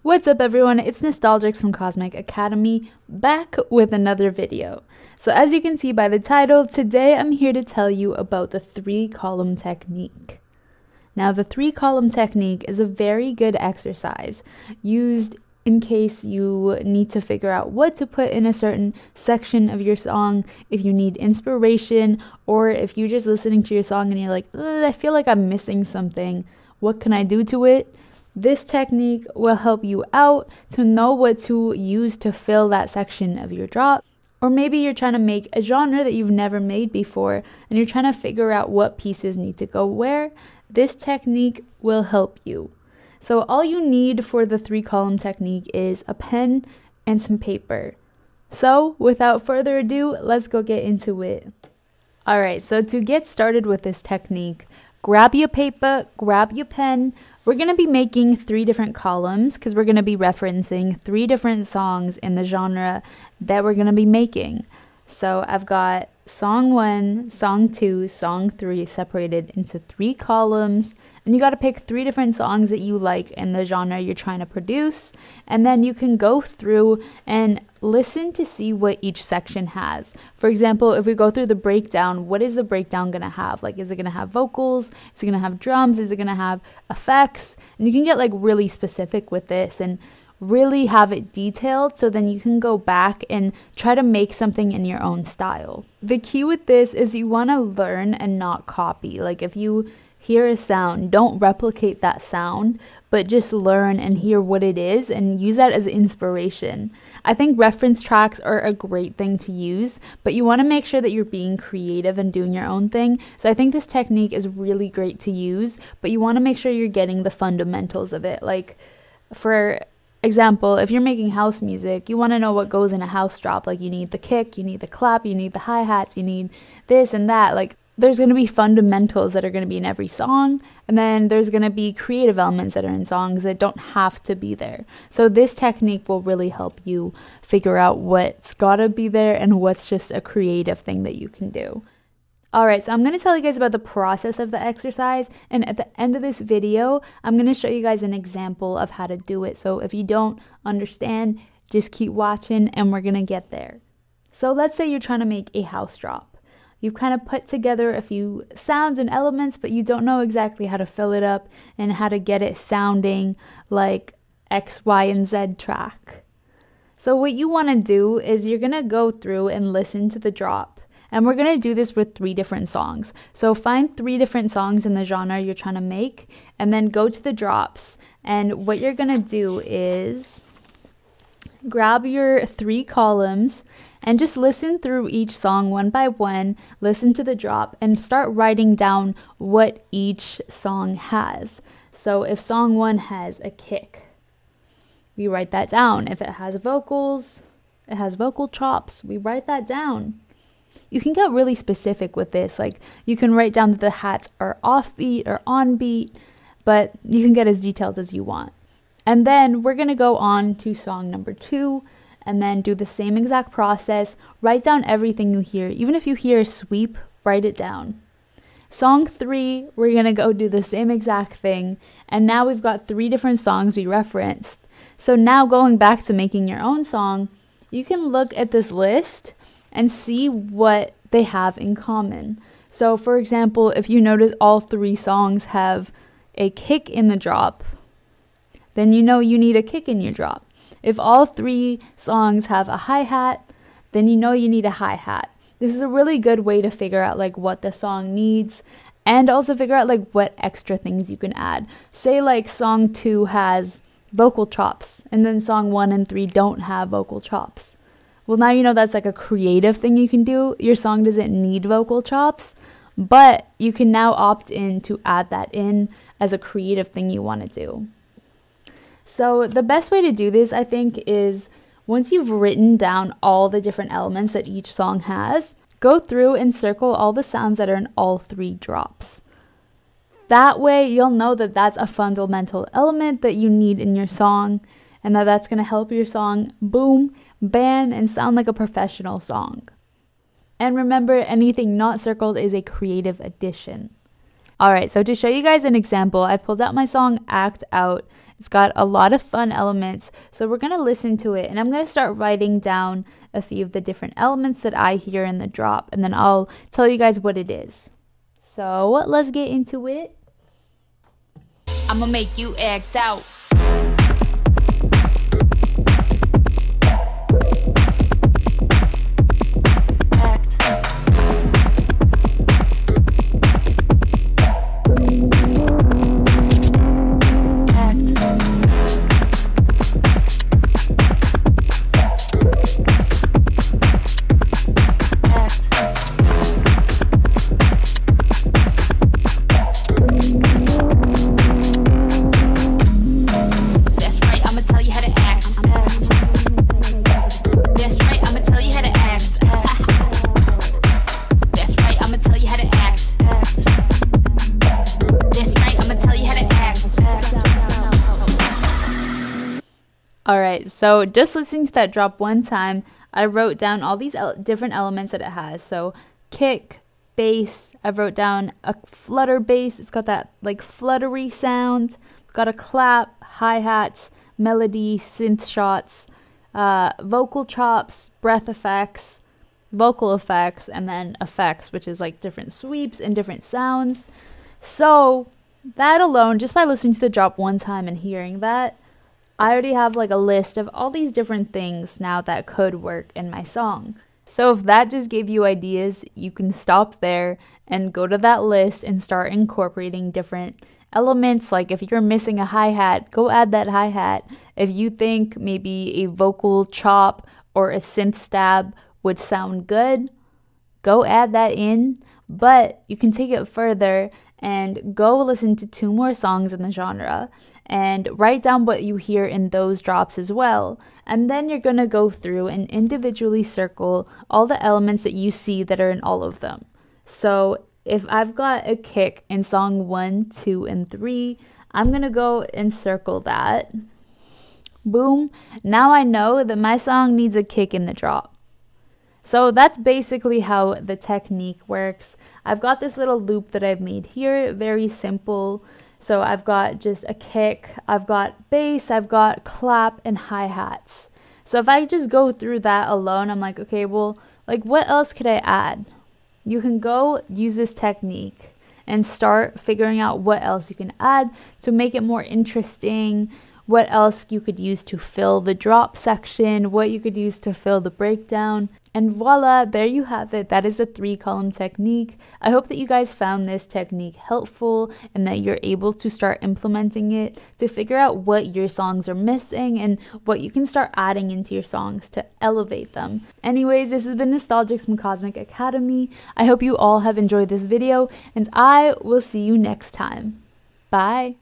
What's up everyone, it's Nostalgix from Cosmic Academy, back with another video. So as you can see by the title, today I'm here to tell you about the 3-column technique. Now the 3-column technique is a very good exercise used in case you need to figure out what to put in a certain section of your song, if you need inspiration, or if you're just listening to your song and you're like, I feel like I'm missing something, what can I do to it? This technique will help you out to know what to use to fill that section of your drop. Or maybe you're trying to make a genre that you've never made before and you're trying to figure out what pieces need to go where. This technique will help you. So all you need for the 3-column technique is a pen and some paper. So without further ado, let's go get into it. Alright, so to get started with this technique, grab your paper, grab your pen. We're going to be making 3 different columns because we're going to be referencing 3 different songs in the genre that we're going to be making. So I've got song 1, song 2, song 3 separated into 3 columns. And you got to pick 3 different songs that you like in the genre you're trying to produce. And then you can go through and listen to see what each section has. For example, if we go through the breakdown, what is the breakdown going to have? Like, is it going to have vocals? Is it going to have drums? Is it going to have effects? And you can get like really specific with this and really have it detailed, so then you can go back and try to make something in your own style. The key with this is you want to learn and not copy. Like if you hear a sound, don't replicate that sound, but just learn and hear what it is and use that as inspiration. I think reference tracks are a great thing to use, but you want to make sure that you're being creative and doing your own thing. So I think this technique is really great to use, but you want to make sure you're getting the fundamentals of it. Like for example, if you're making house music, you want to know what goes in a house drop. Like you need the kick, you need the clap, you need the hi-hats, you need this and that. Like there's going to be fundamentals that are going to be in every song, and then there's going to be creative elements that are in songs that don't have to be there. So this technique will really help you figure out what's got to be there and what's just a creative thing that you can do. Alright, so I'm going to tell you guys about the process of the exercise, and at the end of this video, I'm going to show you guys an example of how to do it. So if you don't understand, just keep watching and we're going to get there. So let's say you're trying to make a house drop. You've kind of put together a few sounds and elements, but you don't know exactly how to fill it up and how to get it sounding like X, Y, and Z track. So what you want to do is you're going to go through and listen to the drop. And we're going to do this with 3 different songs. So find 3 different songs in the genre you're trying to make, and then go to the drops. And what you're going to do is grab your 3 columns and just listen through each song one by one, listen to the drop, and start writing down what each song has. So if song 1 has a kick, we write that down. If it has vocals, it has vocal chops, we write that down. You can get really specific with this. Like you can write down that the hats are offbeat or on beat, but you can get as detailed as you want. And then we're going to go on to song number 2 and then do the same exact process. Write down everything you hear. Even if you hear a sweep, write it down. Song 3, we're going to go do the same exact thing. And now we've got 3 different songs we referenced. So now going back to making your own song, you can look at this list and see what they have in common. So for example, if you notice all 3 songs have a kick in the drop, then you know you need a kick in your drop. If all 3 songs have a hi-hat, then you know you need a hi-hat. This is a really good way to figure out like what the song needs, and also figure out like what extra things you can add. Say like song 2 has vocal chops, and then song 1 and 3 don't have vocal chops. Well, now you know that's like a creative thing you can do. Your song doesn't need vocal chops, but you can now opt in to add that in as a creative thing you want to do. So the best way to do this, I think, is once you've written down all the different elements that each song has, go through and circle all the sounds that are in all 3 drops. That way you'll know that that's a fundamental element that you need in your song, and that's going to help your song boom, bam, and sound like a professional song. And remember, anything not circled is a creative addition. Alright, so to show you guys an example, I pulled out my song Act Out, It's got a lot of fun elements. So we're going to listen to it, and I'm going to start writing down a few of the different elements that I hear in the drop, and then I'll tell you guys what it is. So let's get into it. I'ma make you act out. Alright, so just listening to that drop one time, I wrote down all these different elements that it has. So kick, bass, I wrote down a flutter bass. It's got that like fluttery sound. Got a clap, hi-hats, melody, synth shots, vocal chops, breath effects, vocal effects, and then effects, which is like different sweeps and different sounds. So that alone, just by listening to the drop one time and hearing that, I already have like a list of all these different things now that could work in my song. So if that just gave you ideas, you can stop there and go to that list and start incorporating different elements. Like if you're missing a hi-hat, go add that hi-hat. If you think maybe a vocal chop or a synth stab would sound good, go add that in. But you can take it further and go listen to 2 more songs in the genre and write down what you hear in those drops as well. And then you're going to go through and individually circle all the elements that you see that are in all of them. So if I've got a kick in song 1, 2, and 3, I'm going to go and circle that. Boom. Now I know that my song needs a kick in the drop. So that's basically how the technique works. I've got this little loop that I've made here, very simple. So I've got just a kick, I've got bass, I've got clap, and hi-hats. So if I just go through that alone, I'm like, okay, well, like what else could I add? You can go use this technique and start figuring out what else you can add to make it more interesting, what else you could use to fill the drop section, what you could use to fill the breakdown. And voila, there you have it. That is the 3-column technique. I hope that you guys found this technique helpful and that you're able to start implementing it to figure out what your songs are missing and what you can start adding into your songs to elevate them. Anyways, this has been Nostalgix from Cosmic Academy. I hope you all have enjoyed this video, and I will see you next time. Bye!